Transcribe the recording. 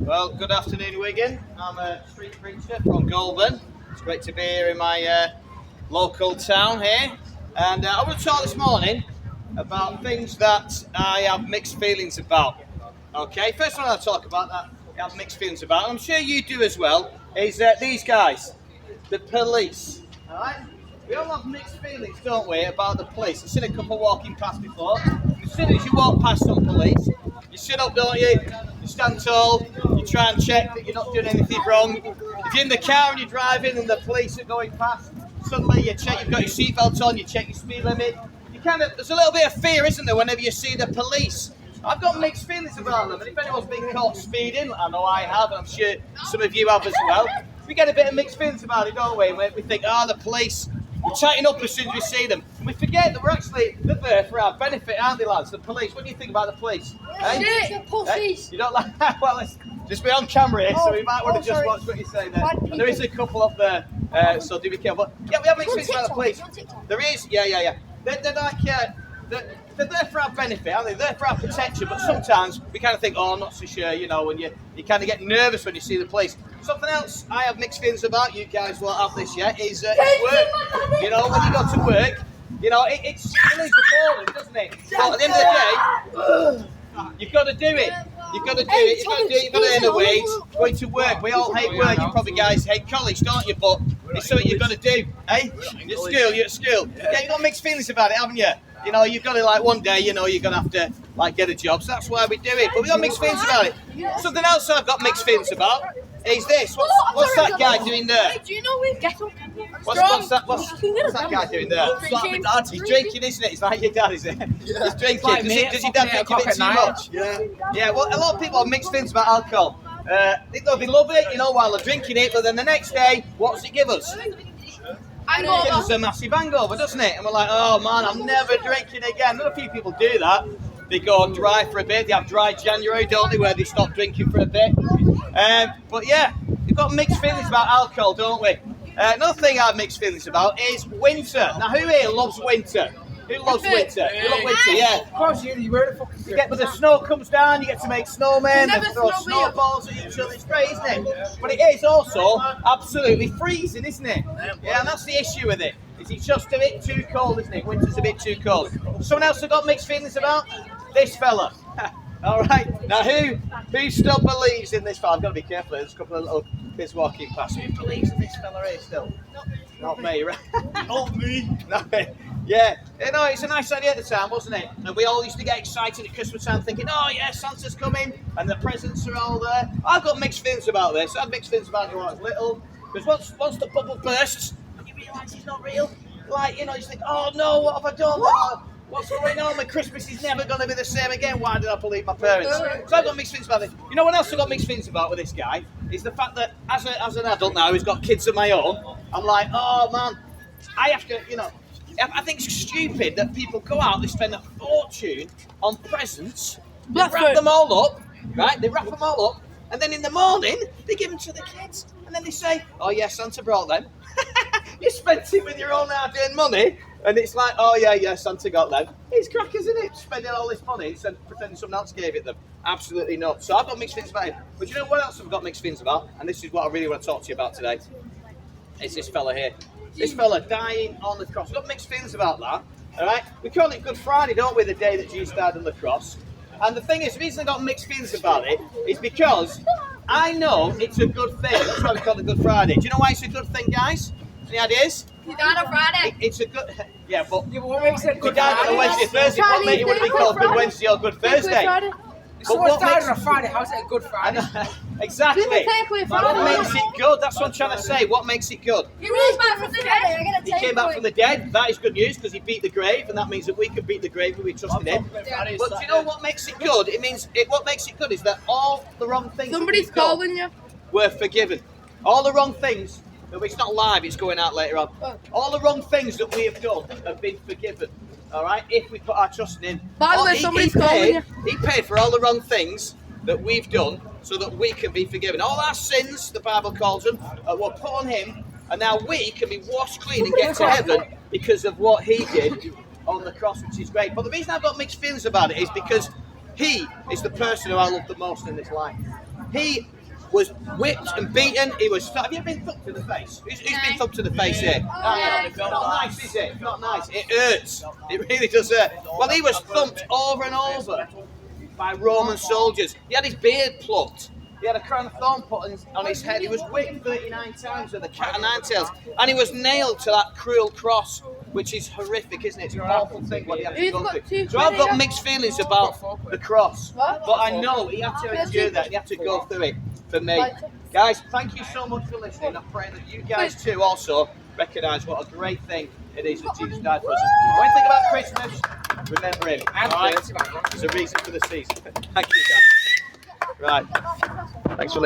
Well, good afternoon, Wigan. I'm a street preacher from Goulburn. It's great to be here in my local town here. And I want to talk this morning about things that I have mixed feelings about. Okay, first one I'll talk about that I have mixed feelings about, and I'm sure you do as well, is these guys, the police. Alright? We all have mixed feelings, don't we, about the police. I've seen a couple walking past before. As soon as you walk past some police, you sit up, don't you? You stand tall, you try and check that you're not doing anything wrong. If you're in the car and you're driving and the police are going past, suddenly you check you've got your seatbelt on, you check your speed limit. There's a little bit of fear, isn't there, whenever you see the police? I've got mixed feelings about them, and if anyone's been caught speeding, I know I have, and I'm sure some of you have as well, we get a bit of mixed feelings about it, don't we? We think, the police, we tighten up as soon as we see them. And we forget that they're there for our benefit, aren't they, lads? The police. What do you think about the police? Shit, pussies. You don't like that? Well, let's just be on camera here, so we might want to just watch what you say there. And there is a couple up there, so do be careful. Yeah, we have mixed feelings about the police. There is, yeah. They're like, they're there for our benefit, aren't they? They're there for our protection, but sometimes we kind of think, I'm not so sure, when you kind of get nervous when you see the police. Something else I have mixed feelings about, you guys won't have this yet, is work. When you go to work, it's really boring, doesn't it? But at the end of the day, you've got to do it. You've got to do it. You've got to earn a wage. Going to work. We all hate work. You probably guys hate college, don't you? But it's something you've got to do. Hey, you're at school. Yeah, you've got mixed feelings about it, haven't you? You've got to, one day, you're going to have to, get a job. So that's why we do it. But we've got mixed feelings about it. Something else I've got mixed feelings about is this. What's that guy doing there? Do you know we get up? What's that guy doing there? He's drinking, isn't it? It's like your dad, is it? Yeah. He's drinking. Does your dad drink a bit too much? Yeah, well, a lot of people have mixed feelings about alcohol. They love it, while they're drinking it, but then the next day, what does it give us? It gives us a massive hangover, doesn't it? And we're like, oh man, I'm never drinking again. Not a few people do that. They go dry for a bit. They have dry January, don't they, where they stop drinking for a bit. But yeah, we've got mixed feelings about alcohol, don't we? Another thing I have mixed feelings about is winter. Now, who here loves winter? Who loves winter? You love winter, yeah. Of course you do. You wear the fucking shirt. But the snow comes down, you get to make snowmen, and throw snowballs at each other. It's great, isn't it? But it is also absolutely freezing, isn't it? Yeah, and that's the issue with it. It's just a bit too cold, isn't it? Winter's a bit too cold. Someone else have got mixed feelings about? This fella. All right. Now, who still believes in this fella? I've got to be careful. There's a couple of little kids walking past. Who believes in this fella here still? Not me, right? Not me. No. Yeah. It's a nice idea at the time, wasn't it? And we all used to get excited at Christmas time thinking, oh yeah, Santa's coming and the presents are all there. I've got mixed feelings about this. I had mixed feelings about it when I was little. Because once the bubble bursts and you realise it's not real, you think, oh no, what have I done? What's going on? My Christmas is never going to be the same again. Why did I believe my parents? So I've got mixed feelings about it. You know what else I've got mixed feelings about with this guy? Is the fact that as an adult now who's got kids of my own, I'm like, oh man, I have to, I think it's stupid that people go out, they spend a fortune on presents, they wrap them all up, right? They wrap them all up, and then in the morning, they give them to the kids. And then they say, oh yeah, Santa brought them. You spent it with your own hard-earned money, and it's like, oh yeah, Santa got them. It's crackers, isn't it? Spending all this money and pretending someone else gave it them. Absolutely not. So I've got mixed feelings about it. But you know what else I've got mixed feelings about? And this is what I really want to talk to you about today. It's this fella here. This fella dying on the cross. I've got mixed feelings about that. All right? We call it Good Friday, don't we? The day that Jesus died on the cross. And the thing is, the reason I got mixed feelings about it is because I know it's a good thing. That's why we call it Good Friday. Do you know why it's a good thing, guys? Any ideas? He died on Friday. It's a good... Yeah, but what makes it good? He died on a Wednesday, Thursday. What made it would have been called Good Wednesday or Good Thursday? So it's died on a Friday. How's it a Good Friday? Exactly. What makes it good? That's what I'm trying to say. What makes it good? He rose back from the dead. He came back from the dead. That is good news because he beat the grave, and that means that we can beat the grave if we trust in him. But do you know what makes it good? What makes it good is that all the wrong things. Somebody's calling you. Were forgiven. All the wrong things. It's not live. It's going out later on. All the wrong things that we have done have been forgiven. All right, if we put our trust in him. By the way, somebody's calling you. He paid for all the wrong things that we've done so that we can be forgiven. All our sins, the Bible calls them, were put on him, and now we can be washed clean and get to heaven because of what he did on the cross, which is great. But the reason I've got mixed feelings about it is because he is the person who I love the most in this life. He was whipped and beaten. He was. Have you been thumped to the face? Who's been thumped to the face here? It's not nice, is it? It's not nice. It hurts. It really does hurt. Well, he was thumped over and over by Roman soldiers. He had his beard plucked. He had a crown of thorn put on his head. He was whipped 39 times with a cat o' nine tails. And he was nailed to that cruel cross, which is horrific, isn't it? It's an awful thing what he had to go through. So I've got mixed feelings about the cross. But I know he had to endure that. He had to go through it for me. Guys, thank you so much for listening. I pray that you guys too also recognise what a great thing it is that Jesus died for us. When you think about Christmas, remember him. All right? There's a reason for the season. Thank you, guys. Right. Thanks for listening.